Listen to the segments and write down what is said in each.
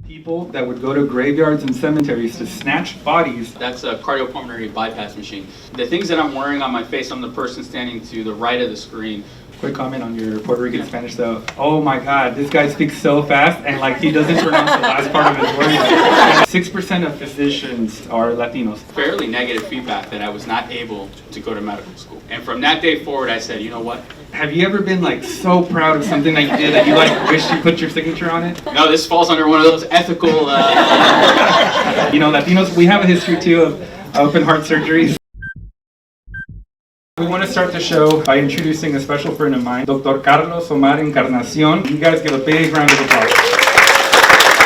People that would go to graveyards and cemeteries to snatch bodies. That's a cardiopulmonary bypass machine. The things that I'm wearing on my face, I'm the person standing to the right of the screen. Quick comment on your Puerto Rican Spanish though. Oh my God, this guy speaks so fast and like he doesn't pronounce the last part of his words. 6% of physicians are Latinos. Fairly negative feedback that I was not able to go to medical school. And from that day forward, I said, you know what? Have you ever been like so proud of something that you did that you like wish you put your signature on it? No, this falls under one of those ethical... You know, Latinos, we have a history too of open heart surgeries. We want to start the show by introducing a special friend of mine, Dr. Carlos Omar Encarnación. You guys give a big round of applause.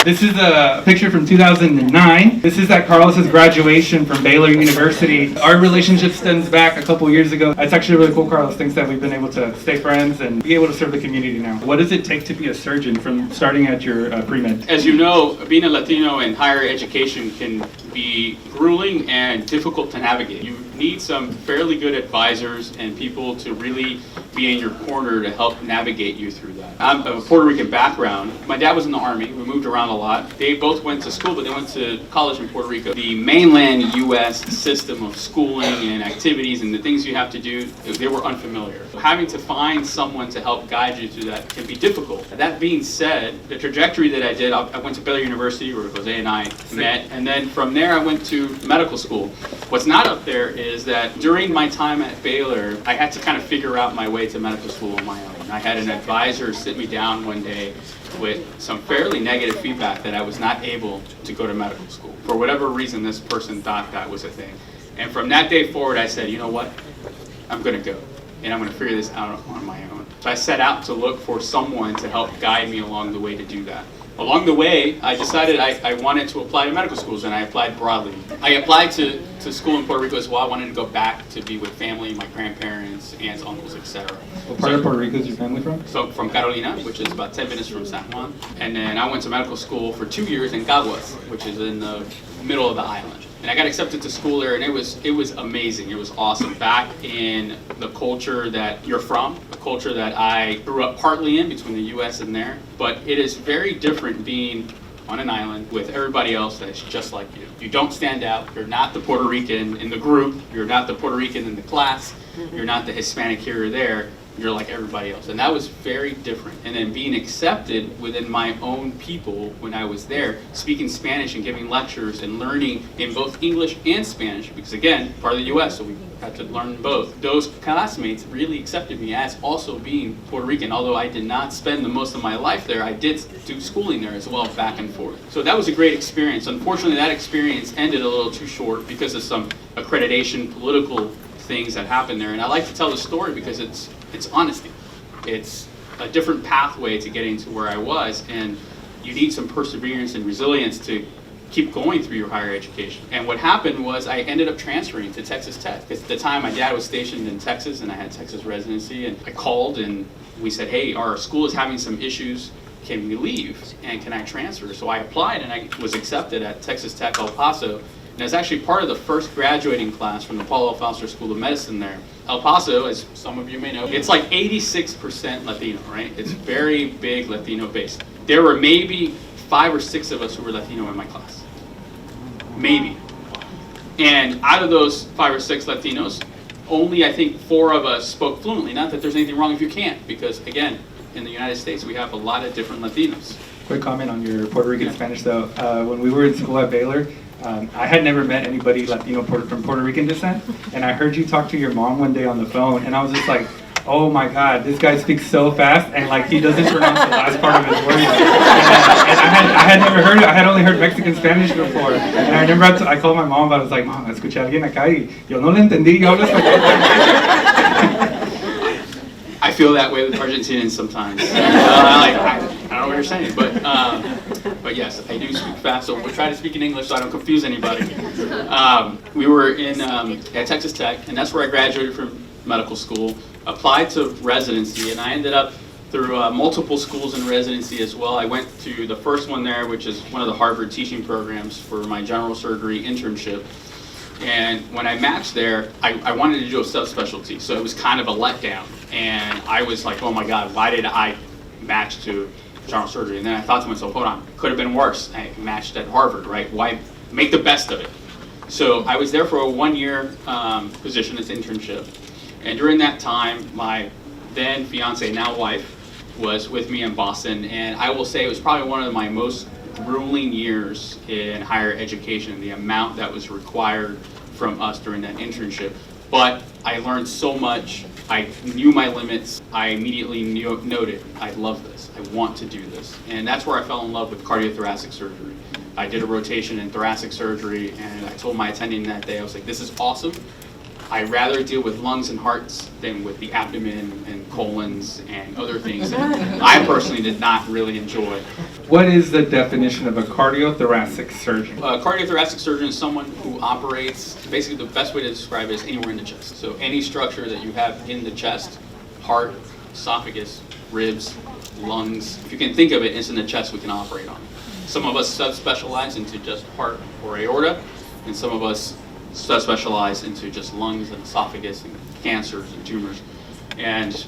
This is a picture from 2009. This is at Carlos's graduation from Baylor University. Our relationship stems back a couple years ago. It's actually really cool. Carlos thinks that we've been able to stay friends and be able to serve the community now. What does it take to be a surgeon from starting at your Premed? As you know, being a Latino in higher education can be grueling and difficult to navigate. You need some fairly good advisors and people to really be in your corner to help navigate you through that. I'm of a Puerto Rican background. My dad was in the Army. We moved around a lot. They both went to school, but they went to college in Puerto Rico. The mainland U.S. system of schooling and activities and the things you have to do, they were unfamiliar. Having to find someone to help guide you through that can be difficult. That being said, the trajectory that I did, I went to Baylor University where Jose and I met, and then from there I went to medical school. What's not up there is that during my time at Baylor, I had to kind of figure out my way to medical school on my own. I had an advisor sit me down one day with some fairly negative feedback that I was not able to go to medical school. For whatever reason, this person thought that was a thing. And from that day forward, I said, you know what? I'm going to go, and I'm going to figure this out on my own. So I set out to look for someone to help guide me along the way to do that. Along the way, I decided I wanted to apply to medical schools, and I applied broadly. I applied to school in Puerto Rico as well. I wanted to go back to be with family, my grandparents, aunts, uncles, etc. What part of Puerto Rico is your family from? So from Carolina, which is about 10 minutes from San Juan. And then I went to medical school for 2 years in Caguas, which is in the middle of the island. And I got accepted to school there, and it was amazing. It was awesome. Back in the culture that you're from, a culture that I grew up partly in between the U.S. and there. But it is very different being on an island with everybody else that's just like you. You don't stand out. You're not the Puerto Rican in the group. You're not the Puerto Rican in the class. You're not the Hispanic here or there. You're like everybody else. And that was very different. And then being accepted within my own people when I was there, speaking Spanish and giving lectures and learning in both English and Spanish, because again, part of the US, so we had to learn both. Those classmates really accepted me as also being Puerto Rican. Although I did not spend the most of my life there, I did do schooling there as well, back and forth. So that was a great experience. Unfortunately, that experience ended a little too short because of some accreditation, political things that happened there. And I like to tell the story because it's honesty. It's a different pathway to getting to where I was, and you need some perseverance and resilience to keep going through your higher education. And what happened was I ended up transferring to Texas Tech. Because at the time my dad was stationed in Texas and I had Texas residency, and I called and we said, hey, our school is having some issues. Can we leave? And can I transfer? So I applied and I was accepted at Texas Tech El Paso. And I was actually part of the first graduating class from the Paulo Alfonso School of Medicine there. El Paso, as some of you may know, it's like 86% Latino, right? It's very big Latino based. There were maybe 5 or 6 of us who were Latino in my class. Maybe. And out of those 5 or 6 Latinos, only I think 4 of us spoke fluently. Not that there's anything wrong if you can't, because again, in the United States, we have a lot of different Latinos. Quick comment on your Puerto Rican Spanish though. When we were in school at Baylor, I had never met anybody Latino from Puerto Rican descent, and I heard you talk to your mom one day on the phone, and I was just like, oh my God, this guy speaks so fast, and like he doesn't pronounce the last part of his words. And I had never heard it. I had only heard Mexican Spanish before, and I remember I called my mom, but I was like, Mom, escuché a alguien acá y yo no le entendí, yo hablo español. I feel that way with Argentinians sometimes. I don't know what you're saying, but yes, I do speak fast, so we'll try to speak in English so I don't confuse anybody. We were at Texas Tech, and that's where I graduated from medical school, applied to residency, and I ended up through multiple schools in residency as well. I went to the first one there, which is one of the Harvard teaching programs for my general surgery internship. And when I matched there, I wanted to do a subspecialty, so it was kind of a letdown. And I was like, oh my God, why did I match to general surgery. And then I thought to myself, hold on, could have been worse. I matched at Harvard, right? Why make the best of it? So I was there for a 1-year position as internship. And during that time, my then fiance, now wife, was with me in Boston. And I will say it was probably one of my most grueling years in higher education, the amount that was required from us during that internship. But I learned so much. I knew my limits. I immediately noted, I love this. I want to do this. And that's where I fell in love with cardiothoracic surgery. I did a rotation in thoracic surgery, and I told my attending that day, I was like, this is awesome. I'd rather deal with lungs and hearts than with the abdomen and colons and other things that I personally did not really enjoy. What is the definition of a cardiothoracic surgeon? A cardiothoracic surgeon is someone who operates, basically the best way to describe it is anywhere in the chest. So any structure that you have in the chest, heart, esophagus, ribs, lungs, if you can think of it, it's in the chest we can operate on. Some of us subspecialize into just heart or aorta, and some of us subspecialize into just lungs and esophagus and cancers and tumors. And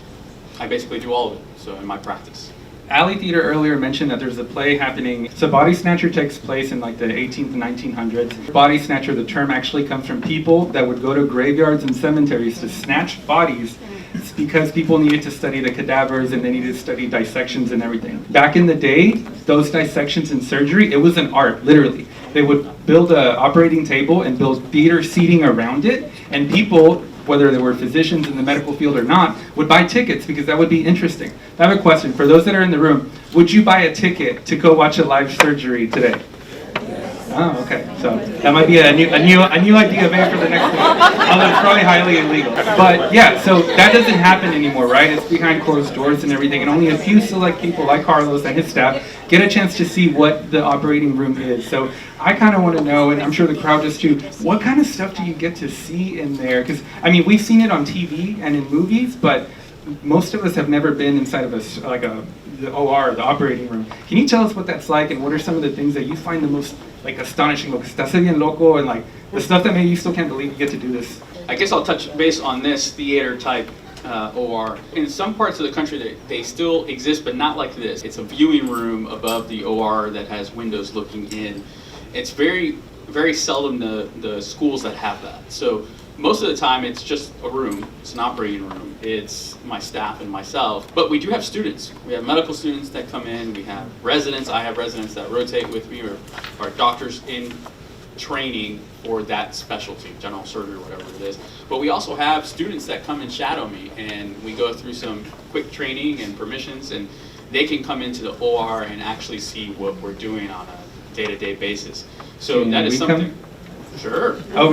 I basically do all of it, so in my practice. Alley Theater earlier mentioned that there's a play happening. So Body Snatcher takes place in like the 18th and 1900s. Body Snatcher, the term actually comes from people that would go to graveyards and cemeteries to snatch bodies. It's because people needed to study the cadavers and they needed to study dissections and everything. Back in the day, those dissections and surgery, it was an art, literally. They would build an operating table and build theater seating around it, and people, whether they were physicians in the medical field or not, would buy tickets because that would be interesting. I have a question. For those that are in the room, would you buy a ticket to go watch a live surgery today? Oh, okay. So that might be a new idea maybe for the next one. Although it's probably highly illegal. But yeah, so that doesn't happen anymore, right? It's behind closed doors and everything, and only a few select people like Carlos and his staff get a chance to see what the operating room is. So I kind of want to know, and I'm sure the crowd does too, what kind of stuff do you get to see in there? Because I mean, we've seen it on TV and in movies, but most of us have never been inside of the OR, the operating room. Can you tell us what that's like, and what are some of the things that you find the most like astonishing? Because estás bien loco, and like the stuff that maybe you still can't believe you get to do this. I guess I'll touch base on this theater type OR. In some parts of the country, they still exist, but not like this. It's a viewing room above the OR that has windows looking in. It's very, very seldom the schools that have that. So most of the time, it's just a room. It's an operating room. It's my staff and myself. But we do have students. We have medical students that come in. We have residents. I have residents that rotate with me, or doctors in training for that specialty, general surgery, whatever it is. But we also have students that come and shadow me, and we go through some quick training and permissions, and they can come into the OR and actually see what we're doing on a day-to-day basis. So that is something. Sure. Oh,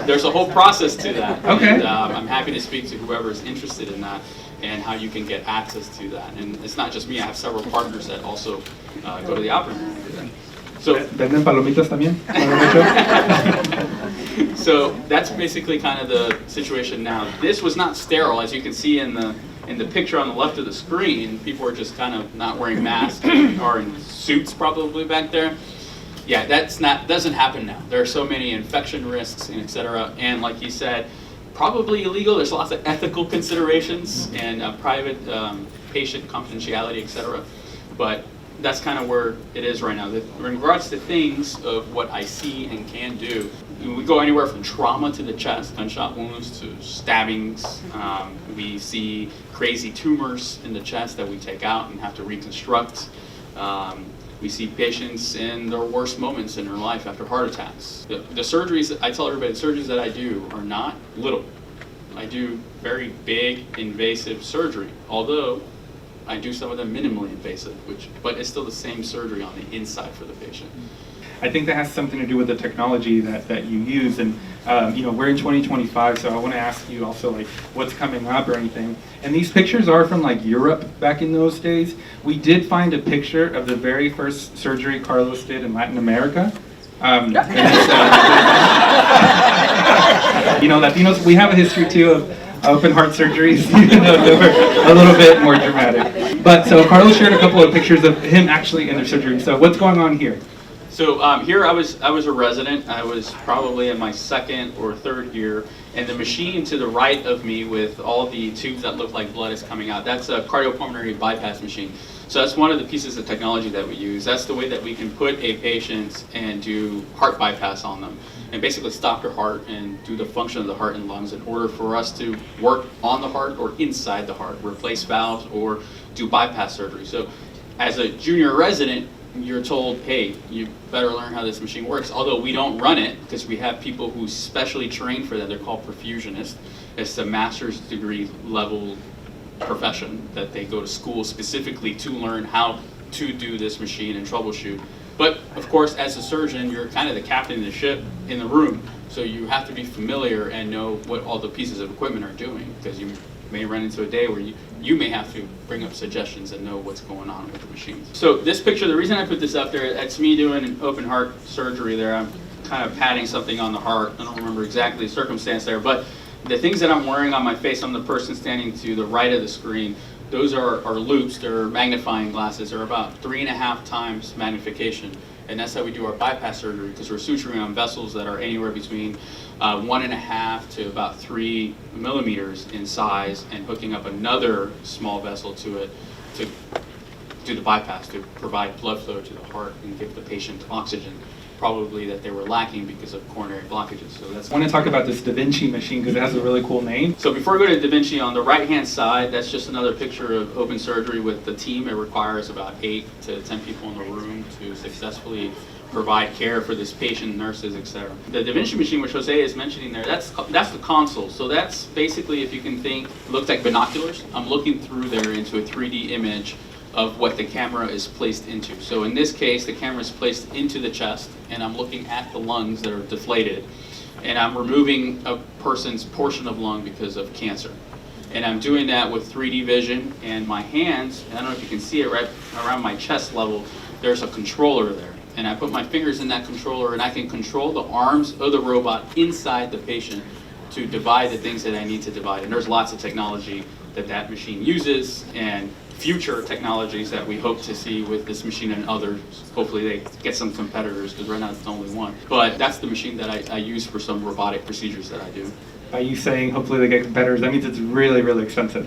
There's a whole process to that. Okay. And I'm happy to speak to whoever is interested in that and how you can get access to that. And it's not just me. I have several partners that also go to the operating room. So, ¿Venden palomitas también? so that's basically kind of the situation now. This was not sterile, as you can see in the picture on the left of the screen. People are just kind of not wearing masks or in suits probably back there. Yeah, doesn't happen now. There are so many infection risks and et cetera. And like you said, probably illegal. There's lots of ethical considerations and private patient confidentiality, et cetera. But that's kind of where it is right now. In regards to things of what I see and can do, we go anywhere from trauma to the chest, gunshot wounds to stabbings. We see crazy tumors in the chest that we take out and have to reconstruct. We see patients in their worst moments in their life after heart attacks. The surgeries, I tell everybody, the surgeries that I do are not little. I do very big, invasive surgery, although I do some of them minimally invasive, but it's still the same surgery on the inside for the patient. I think that has something to do with the technology that you use, and we're in 2025, so I want to ask you also like what's coming up or anything. And these pictures are from like Europe back in those days. We did find a picture of the very first surgery Carlos did in Latin America. And it's, Latinos, we have a history too of open heart surgeries, even though they were a little bit more dramatic. But so Carlos shared a couple of pictures of him actually in their surgery. So what's going on here? So here I was a resident. I was probably in my second or third year, and the machine to the right of me with all the tubes that look like blood is coming out, that's a cardiopulmonary bypass machine. So that's one of the pieces of technology that we use. That's the way that we can put a patient and do heart bypass on them and basically stop their heart and do the function of the heart and lungs in order for us to work on the heart or inside the heart, replace valves or do bypass surgery. So as a junior resident, you're told, hey, you better learn how this machine works. Although we don't run it because we have people who specially train for that. They're called perfusionists. It's a master's degree level profession that they go to school specifically to learn how to do this machine and troubleshoot. But of course, as a surgeon, you're kind of the captain of the ship in the room. So you have to be familiar and know what all the pieces of equipment are doing, because you may run into a day where you may have to bring up suggestions and know what's going on with the machines. So this picture, the reason I put this up there, that's me doing an open heart surgery there. I'm kind of patting something on the heart. I don't remember exactly the circumstance there, but the things that I'm wearing on my face, I'm the person standing to the right of the screen. Those are loops, they're magnifying glasses. They're about 3.5 times magnification. And that's how we do our bypass surgery, because we're suturing on vessels that are anywhere between 1.5 to about 3 millimeters in size, and hooking up another small vessel to it to do the bypass, to provide blood flow to the heart and give the patient oxygen, probably that they were lacking because of coronary blockages. So that's. I want to talk about this Da Vinci machine because it has a really cool name. So before we go to Da Vinci, on the right-hand side, that's just another picture of open surgery with the team. It requires about 8 to 10 people in the room to successfully provide care for this patient, nurses, etc. The Da Vinci machine, which Jose is mentioning there, that's the console. So that's basically, if you can think, looks like binoculars. I'm looking through there into a 3D image of what the camera is placed into. So in this case, the camera is placed into the chest, and I'm looking at the lungs that are deflated, and I'm removing a person's portion of lung because of cancer. And I'm doing that with 3D vision, and my hands, and I don't know if you can see it right around my chest level, there's a controller there. And I put my fingers in that controller, and I can control the arms of the robot inside the patient to divide the things that I need to divide. And there's lots of technology that machine uses, and future technologies that we hope to see with this machine and others. Hopefully they get some competitors, because right now it's the only one. But that's the machine that I use for some robotic procedures that I do. By you saying hopefully they get competitors, that means it's really, really expensive.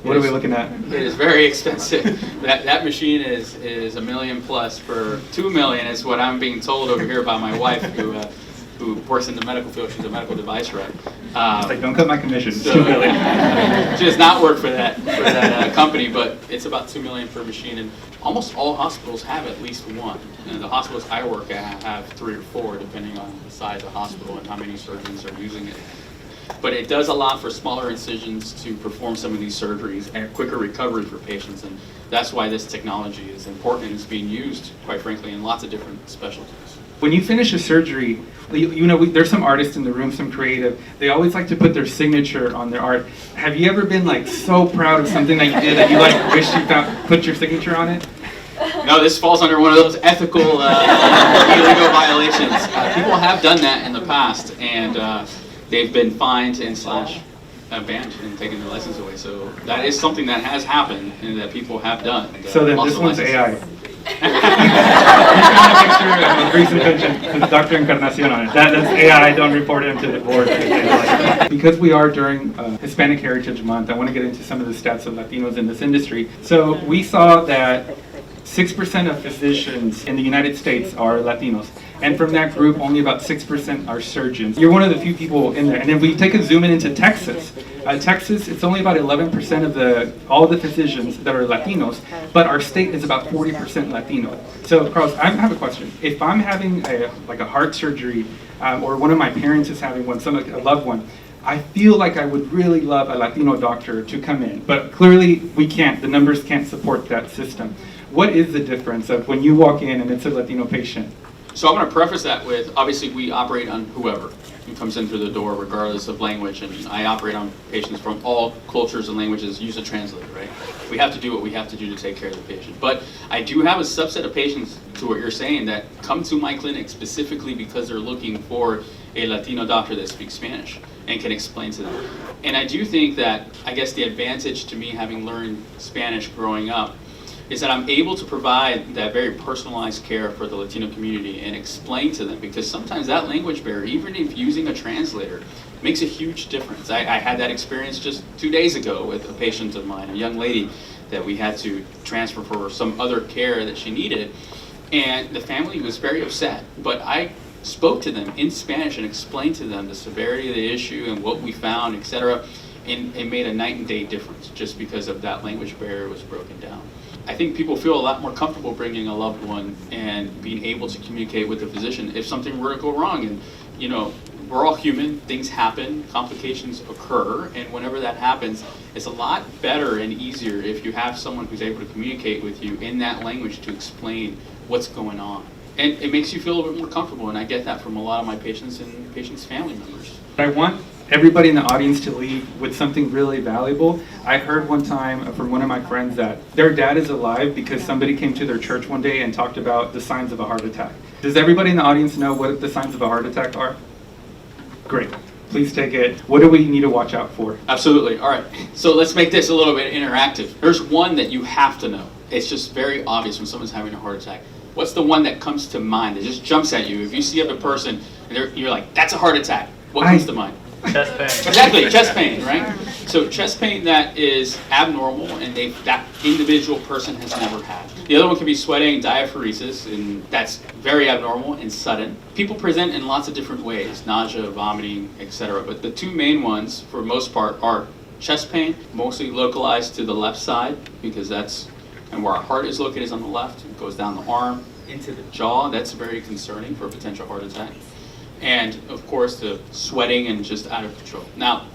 What are we looking at? It is very expensive. That machine is $1 million plus. For $2 million is what I'm being told over here by my wife, who works in the medical field. She's a medical device rep. It's like, don't cut my commission. So, $2 million. She does not work for that company, but it's about $2 million per machine, and almost all hospitals have at least one. And the hospitals I work at have 3 or 4, depending on the size of the hospital and how many surgeons are using it. But it does allow for smaller incisions to perform some of these surgeries and quicker recovery for patients, and that's why this technology is important and is being used, quite frankly, in lots of different specialties. When you finish a surgery, there's some artists in the room, some creative. They always like to put their signature on their art. Have you ever been like so proud of something that you did that you like wish you put your signature on it? No, this falls under one of those ethical illegal violations. People have done that in the past, and they've been fined and banned and taken their license away. So that is something that has happened and that people have done. So then this one's AI. You found a picture of a recent pension with Dr. Encarnación on it. That's AI. Don't report him to the board. Because we are during Hispanic Heritage Month, I want to get into some of the stats of Latinos in this industry. So we saw that 6% of physicians in the United States are Latinos. And from that group, only about 6% are surgeons. You're one of the few people in there. And if we take a zoom in into Texas, it's only about 11% of all the physicians that are Latinos, but our state is about 40% Latino. So, Carlos, I have a question. If I'm having a heart surgery, or one of my parents is having one, a loved one, I feel like I would really love a Latino doctor to come in, but clearly we can't. The numbers can't support that system. What is the difference of when you walk in and it's a Latino patient? So I'm going to preface that with, obviously we operate on whoever who comes in through the door, regardless of language, and I operate on patients from all cultures and languages, use a translator, right? We have to do what we have to do to take care of the patient. But I do have a subset of patients, to what you're saying, that come to my clinic specifically because they're looking for a Latino doctor that speaks Spanish and can explain to them. And I do think that, I guess the advantage to me having learned Spanish growing up is that I'm able to provide that very personalized care for the Latino community and explain to them, because sometimes that language barrier, even if using a translator, makes a huge difference. I had that experience just 2 days ago with a patient of mine, a young lady that we had to transfer for some other care that she needed. And the family was very upset, but I spoke to them in Spanish and explained to them the severity of the issue and what we found, etc. And it made a night and day difference just because of that language barrier was broken down. I think people feel a lot more comfortable bringing a loved one and being able to communicate with the physician if something were to go wrong. And, you know, we're all human, things happen, complications occur, and whenever that happens, it's a lot better and easier if you have someone who's able to communicate with you in that language to explain what's going on. And it makes you feel a bit more comfortable, and I get that from a lot of my patients and patients' family members. I want everybody in the audience to leave with something really valuable. I heard one time from one of my friends that their dad is alive because somebody came to their church one day and talked about the signs of a heart attack. Does everybody in the audience know what the signs of a heart attack are? Great. Please take it. What do we need to watch out for? Absolutely. All right. So let's make this a little bit interactive. There's one that you have to know. It's just very obvious when someone's having a heart attack. What's the one that comes to mind that just jumps at you? If you see a person and you're like, that's a heart attack, what comes to mind? Chest pain. Exactly, chest pain, right? So chest pain that is abnormal and that individual person has never had. The other one could be sweating, diaphoresis, and that's very abnormal and sudden. People present in lots of different ways, nausea, vomiting, etc. But the two main ones, for the most part, are chest pain, mostly localized to the left side, because that's and where our heart is located is on the left. It goes down the arm into the jaw. That's very concerning for a potential heart attack. And of course, the sweating and just out of control. Now,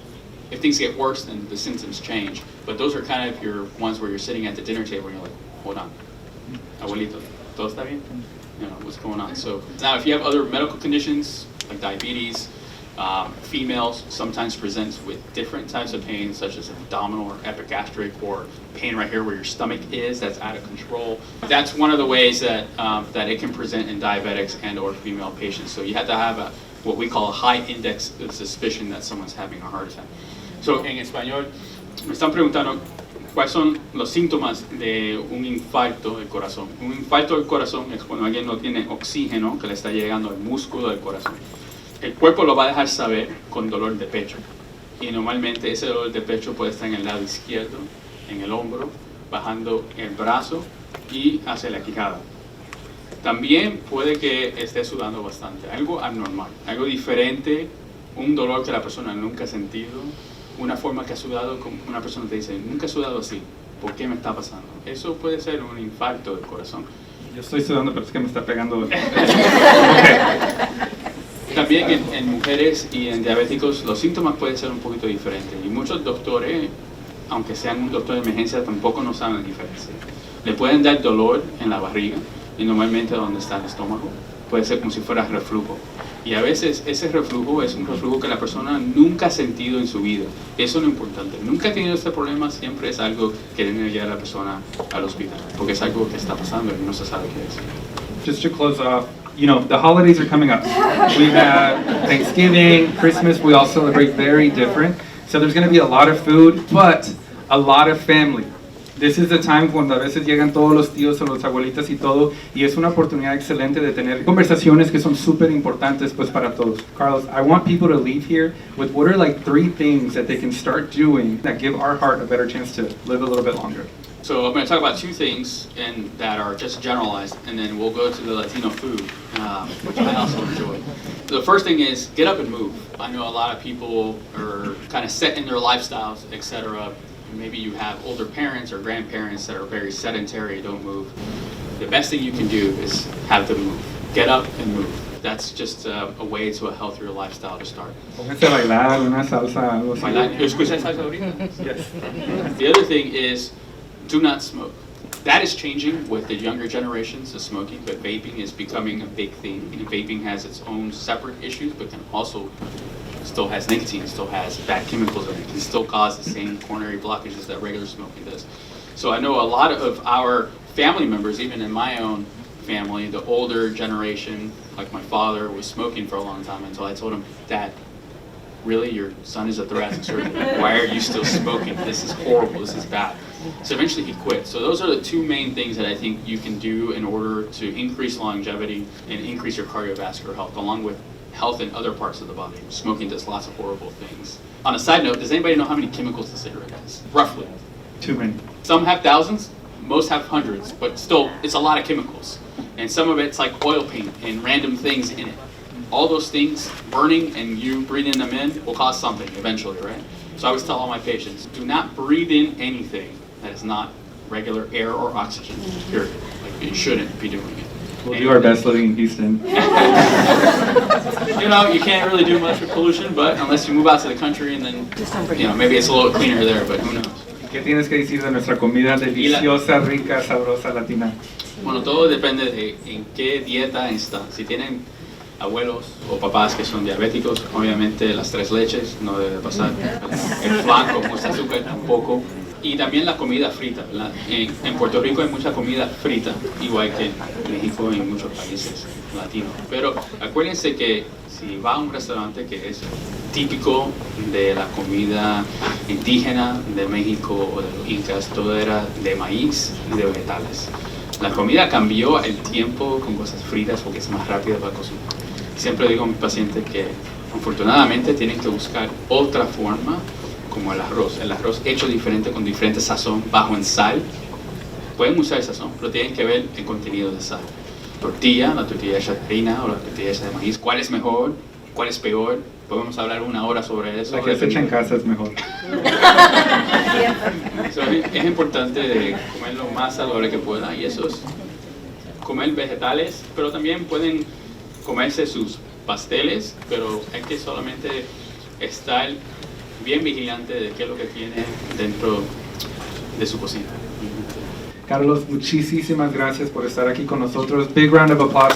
if things get worse, then the symptoms change. But those are kind of your ones where you're sitting at the dinner table and you're like, hold on, abuelito, ¿todo está bien? You know, what's going on? So now, if you have other medical conditions like diabetes, females sometimes present with different types of pain, such as abdominal or epigastric, or pain right here where your stomach is that's out of control. That's one of the ways that that it can present in diabetics and/or female patients. So you have to have what we call a high index of suspicion that someone's having a heart attack. So en español me están preguntando cuáles son los síntomas de un infarto del corazón. Un infarto del corazón es cuando alguien no tiene oxígeno que le está llegando al músculo del corazón. El cuerpo lo va a dejar saber con dolor de pecho. Y normalmente ese dolor de pecho puede estar en el lado izquierdo, en el hombro, bajando el brazo y hacia la quijada. También puede que esté sudando bastante, algo anormal, algo diferente, un dolor que la persona nunca ha sentido, una forma que ha sudado, como una persona te dice, nunca he sudado así, ¿por qué me está pasando? Eso puede ser un infarto del corazón. Yo estoy sudando, pero es que me está pegando. También en mujeres y en diabéticos los síntomas pueden ser un poquito diferentes y muchos doctores, aunque sean un doctor de emergencia, tampoco no saben la diferencia. Le pueden dar dolor en la barriga y normalmente donde está el estómago puede ser como si fuera reflujo. Y a veces ese reflujo es un reflujo que la persona nunca ha sentido en su vida. Eso es lo importante. Nunca ha tenido este problema, siempre es algo que debe llevar a la persona al hospital, porque es algo que está pasando y no se sabe qué es. Just to close off, you know, the holidays are coming up. We have Thanksgiving, Christmas, we all celebrate very different. So there's going to be a lot of food, but a lot of family. This is the time cuando a veces llegan todos los tíos o los abuelitas y todo, y es una oportunidad excelente de tener conversaciones que son súper importantes pues para todos. Carlos, I want people to leave here with what are like 3 things that they can start doing that give our heart a better chance to live a little bit longer. So I'm going to talk about 2 things that are just generalized, and then we'll go to the Latino food, which I also enjoy. The first thing is get up and move. I know a lot of people are kind of set in their lifestyles, etc. Maybe you have older parents or grandparents that are very sedentary, don't move. The best thing you can do is have them move. Get up and move. That's just a way to a healthier lifestyle to start. Pónganse a bailar, una salsa, algo así. ¿Escuchas salsa ahorita? Yes. The other thing is do not smoke. That is changing with the younger generations of smoking, but vaping is becoming a big thing. And vaping has its own separate issues, but can also still has nicotine, still has bad chemicals in it, can still cause the same coronary blockages that regular smoking does. So I know a lot of our family members, even in my own family, the older generation, like my father, was smoking for a long time until I told him, Dad, really, your son is a thoracic surgeon. Why are you still smoking? This is horrible, this is bad. So eventually he quit. So those are the 2 main things that I think you can do in order to increase longevity and increase your cardiovascular health, along with health in other parts of the body. Smoking does lots of horrible things. On a side note, does anybody know how many chemicals a cigarette has? Roughly. Too many. Some have thousands, most have hundreds, but still, it's a lot of chemicals. And some of it's like oil paint and random things in it. All those things burning and you breathing them in will cause something eventually, right? So I always tell all my patients, do not breathe in anything that is not regular air or oxygen, period. Like you shouldn't be doing it. We'll do our best living in Houston. You know, you can't really do much with pollution, but unless you move out to the country and then, you know, maybe it's a little cleaner there, but who knows? ¿Qué tienes que decir de nuestra comida deliciosa, rica, sabrosa, latina? Bueno, todo depende de en qué dieta está. Si tienen abuelos o papás que son diabéticos, obviamente las 3 leches no debe pasar. El flan con mucha azúcar tampoco. Y también la comida frita, ¿verdad? En Puerto Rico hay mucha comida frita, igual que en México y en muchos países latinos. Pero acuérdense que si va a un restaurante que es típico de la comida indígena de México o de los incas, todo era de maíz y de vegetales. La comida cambió el tiempo con cosas fritas porque es más rápida para cocinar. Siempre digo a mis pacientes que afortunadamente tienen que buscar otra forma como el arroz hecho diferente con diferente sazón, bajo en sal. Pueden usar el sazón, pero tienen que ver el contenido de sal. La tortilla hecha de harina o la tortilla hecha de maíz, ¿cuál es mejor? ¿Cuál es peor? Podemos hablar 1 hora sobre eso. La que se echa en casa es mejor. Es importante de comer lo más saludable que pueda y eso es comer vegetales, pero también pueden comerse sus pasteles, pero hay que solamente estar bien vigilante de qué es lo que tiene dentro de su cocina. Carlos, muchísimas gracias por estar aquí con nosotros. Big round of applause.